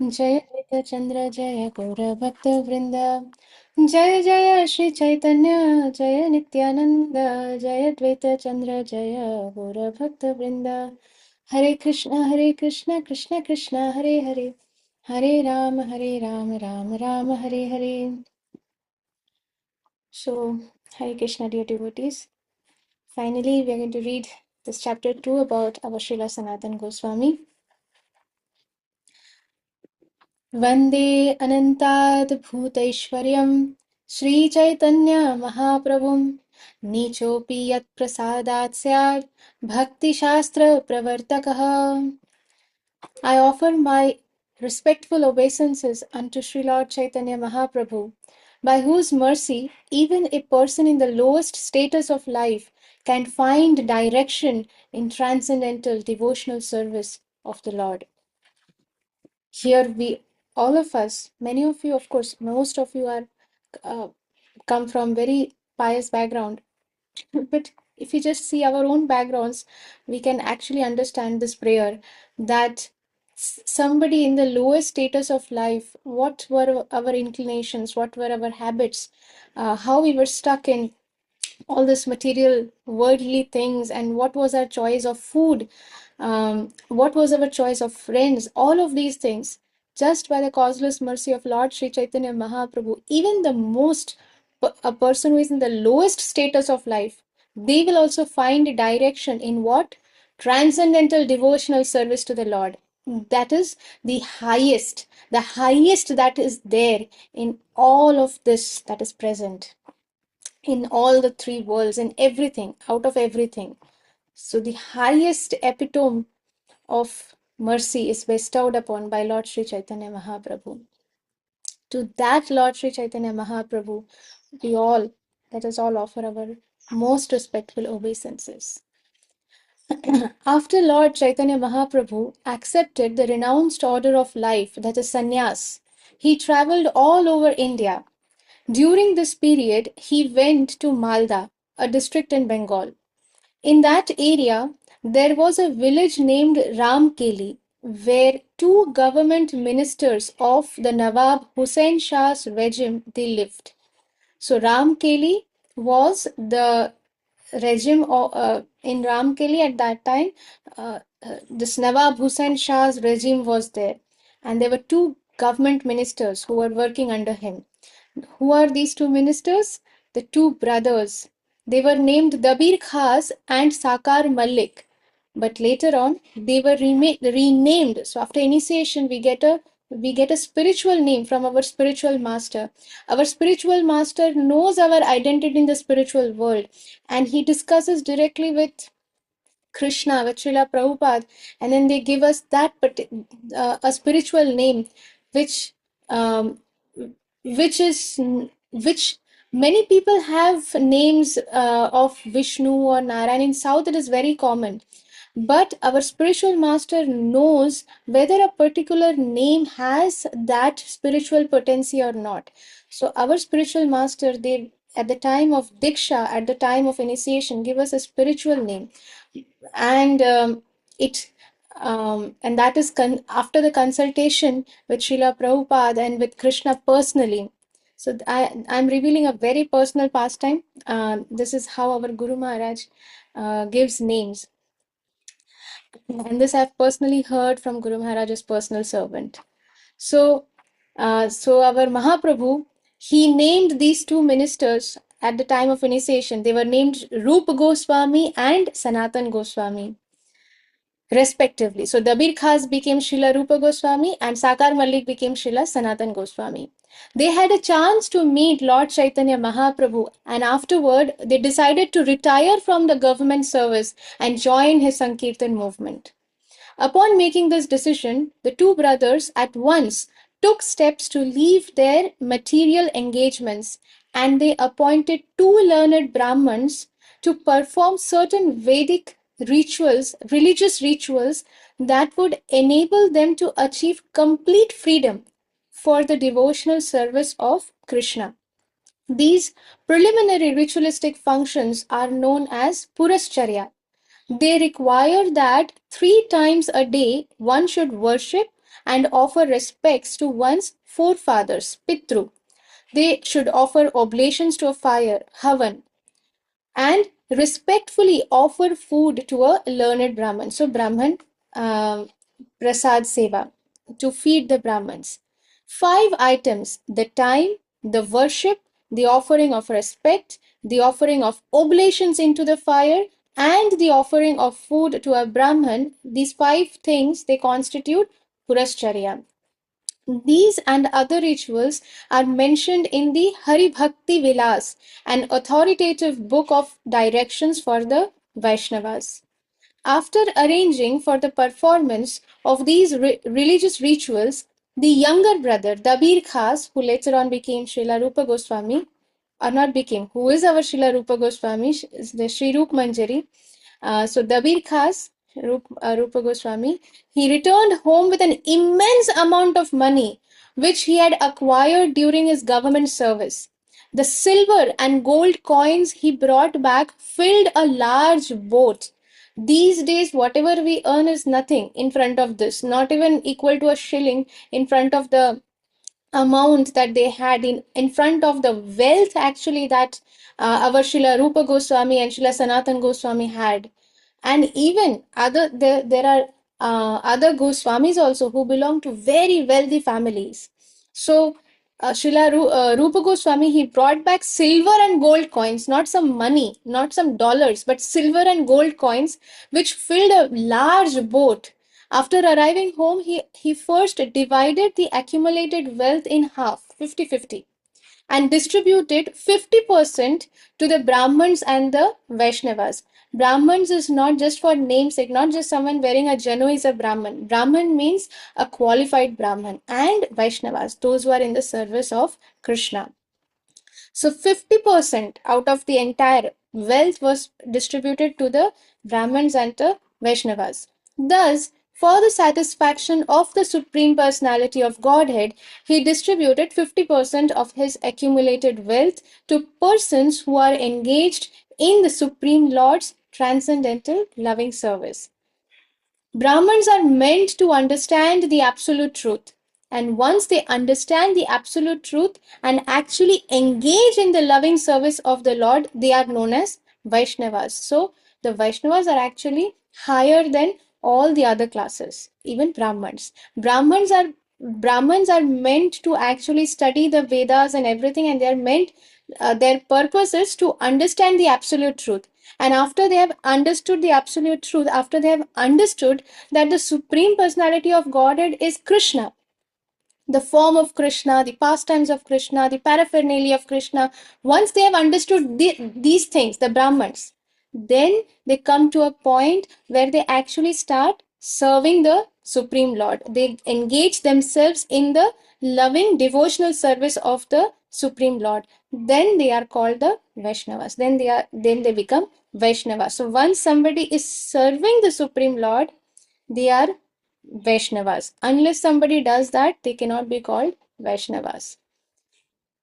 जय द्वैत चंद्र जय गौर भक्त वृंद, जय जय श्री चैतन्य जय नित्यानंद, जय द्वैत चंद्र जय गौर भक्त वृंद। हरे कृष्ण कृष्ण कृष्ण हरे हरे, हरे Ram Ram Ram Hare Hare. So, Hare Krishna, dear devotees. Finally, we are going to read this chapter 2 about our Srila Sanatan Goswami. वन्दे अनन्ताद्भूतैश्वर्यं श्रीचैतन्यमहाप्रभुं, नीचोऽपि यत्प्रसादात् स्यात् भक्तिशास्त्रप्रवर्तकः। I offer my respectful obeisances unto Sri Lord Chaitanya Mahaprabhu, by whose mercy even a person in the lowest status of life can find direction in transcendental devotional service of the Lord. Here we, all of us, many of you, of course, most of you are uh, come from very pious background, but if you just see our own backgrounds, we can actually understand this prayer that somebody in the lowest status of life, what were our inclinations, what were our habits, how we were stuck in all this material worldly things, and what was our choice of food, what was our choice of friends, all of these things, just by the causeless mercy of Lord Sri Chaitanya Mahaprabhu, even the most a person who is in the lowest status of life, they will also find direction in what? Transcendental devotional service to the Lord. That is the highest that is there in all of this that is present, in all the three worlds, in everything, out of everything. So the highest epitome of mercy is bestowed upon by Lord Sri Chaitanya Mahaprabhu. To that Lord Sri Chaitanya Mahaprabhu, let us all offer our most respectful obeisances. After Lord Chaitanya Mahaprabhu accepted the renounced order of life, that is sannyas, he traveled all over India. During this period, he went to Malda, a district in Bengal. In that area, there was a village named Ramkeli, where two government ministers of the Nawab Hussain Shah's regime they lived. So Ramkeli was the regime in Ramkeli at that time. This Nawab Hussain Shah's regime was there, and there were two government ministers who were working under him. Who are these two ministers? The two brothers. They were named Dabir Khas and Sakar Malik. But later on, they were renamed. So after initiation, we get a spiritual name from our spiritual master. Our spiritual master knows our identity in the spiritual world, and he discusses directly with Krishna, with Srila Prabhupada, and then they give us a spiritual name, which um, which many people have names of Vishnu or Narayan. In South, it is very common. But our spiritual master knows whether a particular name has that spiritual potency or not. So our spiritual master, they at the time of Diksha, at the time of initiation, give us a spiritual name, and it and that is after the consultation with Srila Prabhupada and with Krishna personally. So I'm revealing a very personal pastime. This is how our Guru Maharaj gives names, and this I've personally heard from Guru Maharaj's personal servant. So our Mahaprabhu, he named these two ministers at the time of initiation. They were named Rupa Goswami and Sanatan Goswami, respectively. So Dabir Khas became Srila Rupa Goswami and Sakar Malik became Srila Sanatan Goswami. They had a chance to meet Lord Chaitanya Mahaprabhu, and afterward they decided to retire from the government service and join his Sankirtan movement. Upon making this decision, the two brothers at once took steps to leave their material engagements, and they appointed two learned Brahmins to perform certain Vedic rituals, religious rituals that would enable them to achieve complete freedom for the devotional service of Krishna. These preliminary ritualistic functions are known as Purascharya. They require that 3 times a day one should worship and offer respects to one's forefathers, Pitru. They should offer oblations to a fire, Havan, and respectfully offer food to a learned Brahman. So, Brahman Prasad Seva, to feed the Brahmins. Five items: the time, the worship, the offering of respect, the offering of oblations into the fire, and the offering of food to a Brahman. These five things, they constitute Purascharya. These and other rituals are mentioned in the Hari Bhakti Vilas, an authoritative book of directions for the Vaishnavas. After arranging for the performance of these religious rituals, the younger brother, Dabir Khas, who later on became Srila Rupa Goswami, or not became, who is our Srila Rupa Goswami, is the Sri Rup Manjari. So Dabir Khas, Rupa Goswami, he returned home with an immense amount of money which he had acquired during his government service. The silver and gold coins he brought back filled a large boat. These days, whatever we earn is nothing in front of this, not even equal to a shilling in front of the amount that they had in front of the wealth actually that our Srila Rupa Goswami and Srila Sanatan Goswami had. And even there are other Goswamis also who belong to very wealthy families. So Rupa Goswami, he brought back silver and gold coins, not some money, not some dollars, but silver and gold coins, which filled a large boat. After arriving home, he first divided the accumulated wealth in half, 50-50, and distributed 50% to the Brahmins and the Vaishnavas. Brahmins is not just for namesake, not just someone wearing a janu is a Brahman. Brahman means a qualified Brahman, and Vaishnavas, those who are in the service of Krishna. So 50% out of the entire wealth was distributed to the Brahmins and the Vaishnavas. Thus, for the satisfaction of the Supreme Personality of Godhead, he distributed 50% of his accumulated wealth to persons who are engaged in the Supreme Lord's transcendental loving service. Brahmins are meant to understand the absolute truth. And once they understand the absolute truth and actually engage in the loving service of the Lord, they are known as Vaishnavas. So the Vaishnavas are actually higher than all the other classes, even Brahmins. Brahmins are meant to actually study the Vedas and everything, and they are meant, their purpose is to understand the absolute truth. And after they have understood the absolute truth, after they have understood that the Supreme Personality of Godhead is Krishna, the form of Krishna, the pastimes of Krishna, the paraphernalia of Krishna, once they have understood these things, the Brahmins, then they come to a point where they actually start serving the Supreme Lord. They engage themselves in the loving devotional service of the Supreme Lord. Then they are called the Vaishnavas. Then they become Vaishnavas. So once somebody is serving the Supreme Lord, they are Vaishnavas. Unless somebody does that, they cannot be called Vaishnavas.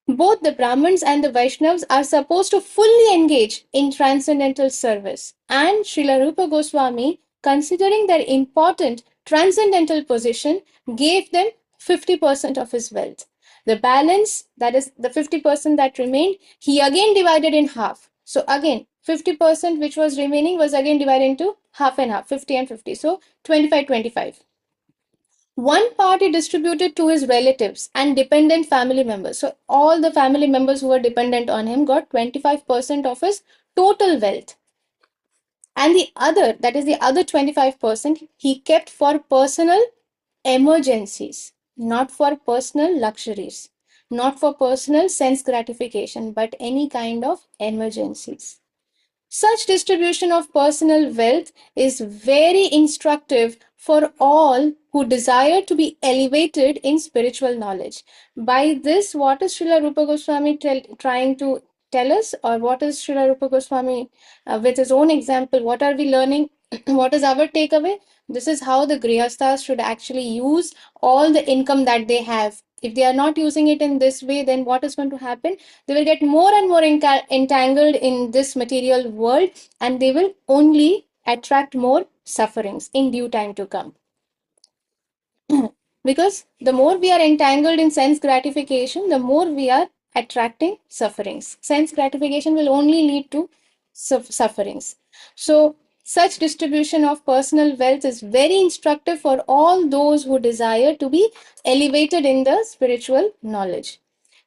Both the Brahmins and the Vaishnavas are supposed to fully engage in transcendental service. And Srila Rupa Goswami, considering their important transcendental position, gave them 50% of his wealth. The balance, that is the 50% that remained, he again divided in half. So again, 50% which was remaining was again divided into half and half, 50 and 50. So 25-25. One part he distributed to his relatives and dependent family members. So all the family members who were dependent on him got 25% of his total wealth. And the other, that is the other 25%, he kept for personal emergencies, not for personal luxuries, not for personal sense gratification, but any kind of emergencies. Such distribution of personal wealth is very instructive for all who desire to be elevated in spiritual knowledge. By this, what is Srila Rupa Goswami trying to tell us, or what is Srila Rupa Goswami, with his own example, what are we learning? What is our takeaway? This is how the Grihasthas should actually use all the income that they have. If they are not using it in this way, then what is going to happen? They will get more and more entangled in this material world, and they will only attract more sufferings in due time to come. Because the more we are entangled in sense gratification, the more we are attracting sufferings. Sense gratification will only lead to sufferings. So, such distribution of personal wealth is very instructive for all those who desire to be elevated in the spiritual knowledge.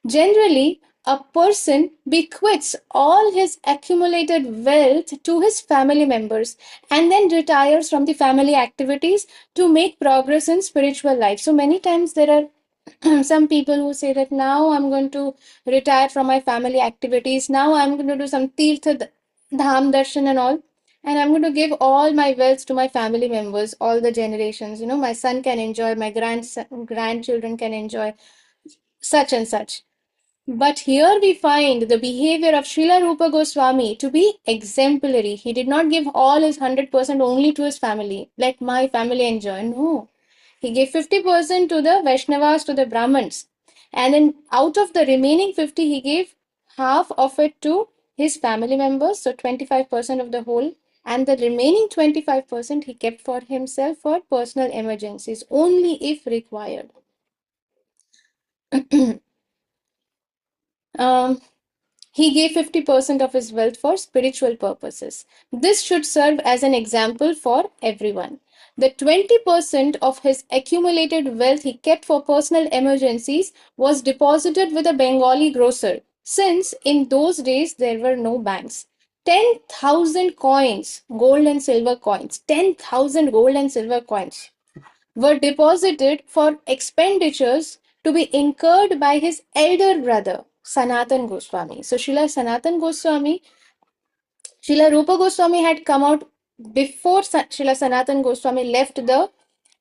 Generally, a person bequeaths all his accumulated wealth to his family members and then retires from the family activities to make progress in spiritual life. So many times there are some people who say that now I'm going to retire from my family activities. Now I'm going to do some tirtha dham darshan and all. And I'm going to give all my wealth to my family members, all the generations. You know, my son can enjoy, my grandchildren can enjoy such and such. But here we find the behavior of Srila Rupa Goswami to be exemplary. He did not give all his 100% only to his family. Let my family enjoy. No. He gave 50% to the Vaishnavas, to the Brahmins. And then out of the remaining 50, he gave half of it to his family members. So 25% of the whole. And the remaining 25% he kept for himself for personal emergencies, only if required. um, He gave 50% of his wealth for spiritual purposes. This should serve as an example for everyone. The 20% of his accumulated wealth he kept for personal emergencies was deposited with a Bengali grocer, since in those days there were no banks. 10,000 coins, gold and silver coins, 10,000 gold and silver coins were deposited for expenditures to be incurred by his elder brother, Sanatan Goswami. So, Srila Sanatan Goswami, Srila Rupa Goswami had come out before Srila Sanatan Goswami left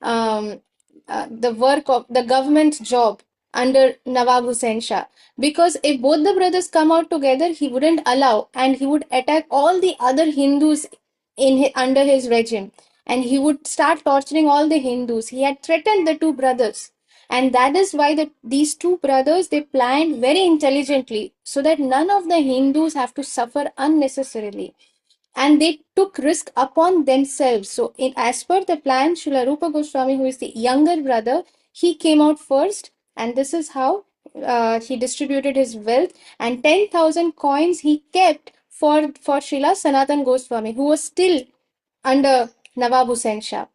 um, the work of the government job under Nawab Hussain Shah. Because if both the brothers come out together, he wouldn't allow, and he would attack all the other Hindus under his regime, and he would start torturing all the Hindus. He had threatened the two brothers, and that is why these two brothers, they planned very intelligently so that none of the Hindus have to suffer unnecessarily, and they took risk upon themselves. So, as per the plan, Srila Rupa Goswami, who is the younger brother, he came out first, and this is how he distributed his wealth. And 10,000 coins he kept for Srila Sanatan Goswami, who was still under Nawab Hussain Shah.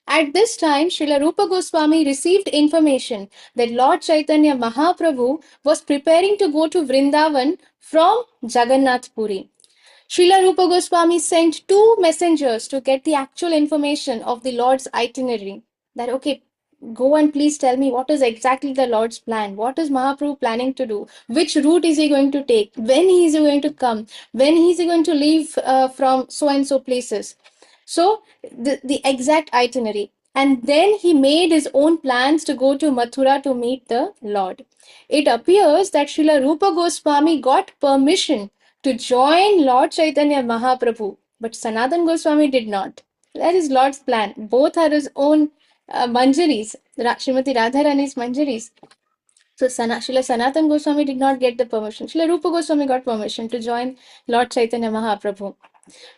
At this time, Srila Rupa Goswami received information that Lord Chaitanya Mahaprabhu was preparing to go to Vrindavan from Jagannath Puri. Srila Rupa Goswami sent two messengers to get the actual information of the Lord's itinerary. That, okay, go and please tell me what is exactly the Lord's plan. What is Mahaprabhu planning to do? Which route is he going to take? When is he going to come? When is he going to leave from so and so places? So, the exact itinerary. And then he made his own plans to go to Mathura to meet the Lord. It appears that Srila Rupa Goswami got permission to join Lord Chaitanya Mahaprabhu, but Sanatan Goswami did not. That is Lord's plan. Both are his own manjaris, Srimati Radharani's manjaris. So Srila Sanatan Goswami did not get the permission. Srila Rupa Goswami got permission to join Lord Chaitanya Mahaprabhu.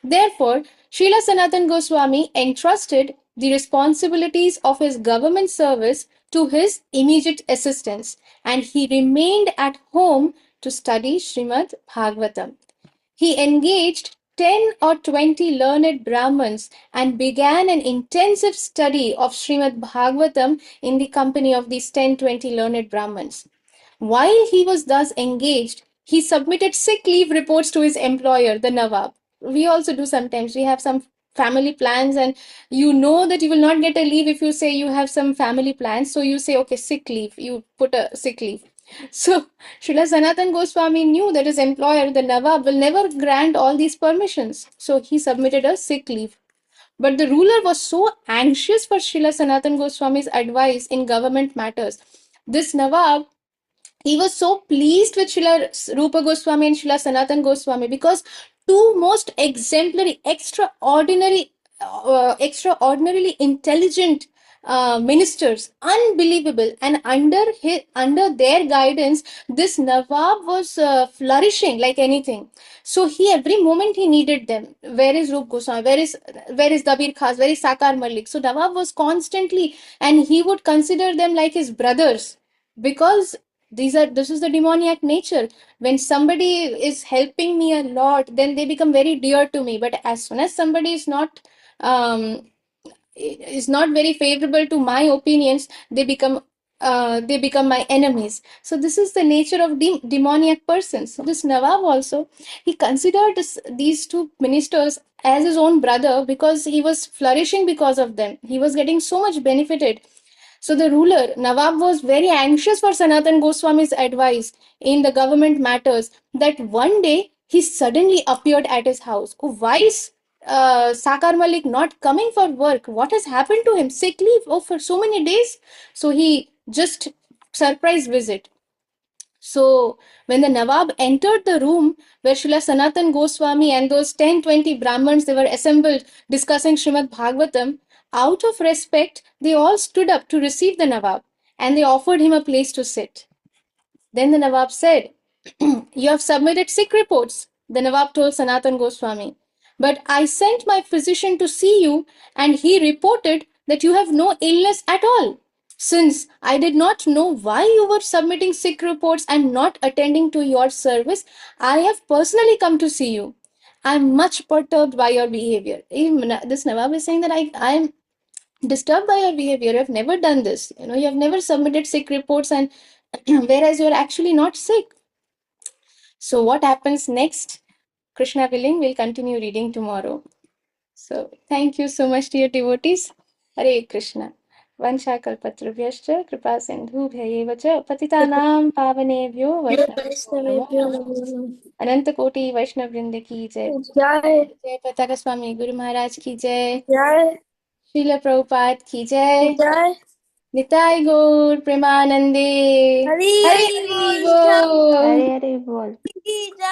Therefore, Srila Sanatan Goswami entrusted the responsibilities of his government service to his immediate assistants, and he remained at home to study Srimad Bhagavatam. He engaged 10 or 20 learned Brahmins and began an intensive study of Srimad Bhagavatam in the company of these 10-20 learned Brahmins. While he was thus engaged, he submitted sick leave reports to his employer, the Nawab. We also do sometimes. We have some family plans, and you know that you will not get a leave if you say you have some family plans. So you say, okay, sick leave. You put a sick leave. So Srila Sanatan Goswami knew that his employer, the Nawab, will never grant all these permissions. So he submitted a sick leave. But the ruler was so anxious for Srila Sanatan Goswami's advice in government matters. This Nawab, he was so pleased with Srila Rupa Goswami and Srila Sanatan Goswami, because two most exemplary, extraordinarily intelligent ministers, unbelievable. And under their guidance, this Nawab was flourishing like anything. So he, every moment he needed them. Where is Rup Goswami? Where is Dabir Khas? Where is Sakar Malik? So Nawab was constantly, and he would consider them like his brothers, because this is the demoniac nature. When somebody is helping me a lot, then they become very dear to me. But as soon as somebody um, is not very favorable to my opinions, they become my enemies. So this is the nature of demoniac persons. So this Nawab also, he considered these two ministers as his own brother, because he was flourishing because of them. He was getting so much benefited. So the ruler, Nawab, was very anxious for Sanatan Goswami's advice in the government matters, that one day he suddenly appeared at his house. Oh, why is Sakar Malik not coming for work? What has happened to him? Sick leave? Oh, for so many days? So he just surprise visit. So when the Nawab entered the room where Srila Sanatan Goswami and those 10-20 Brahmins, they were assembled discussing Srimad Bhagavatam, out of respect, they all stood up to receive the Nawab, and they offered him a place to sit. Then the Nawab said, "You have submitted sick reports," the Nawab told Sanatan Goswami. "But I sent my physician to see you, and he reported that you have no illness at all. Since I did not know why you were submitting sick reports and not attending to your service, I have personally come to see you. I am much perturbed by your behavior." This Nawab is saying that I am disturbed by your behavior. You have never done this. You have never submitted sick reports, and whereas you're actually not sick. So what happens next? Krishna willing, we'll continue reading tomorrow. So thank you so much, dear devotees. Hare Krishna. Vanchakalpatrubhyascha kripa sindhubhyaeva cha patitanam pavanebhyo vaishnavebhyo namo वैष्णवेभ्यो namo. नमो नमः। अनंत कोटि वैष्णव वृंद की जय। जय जय पताका स्वामी गुरु महाराज की जय। जय श्रील प्रभुपाद की जय। जय निताय गौर प्रेमानंदे। हरि हरि हरि हरि बोल। बोल। हरे हरे बोल। की जय।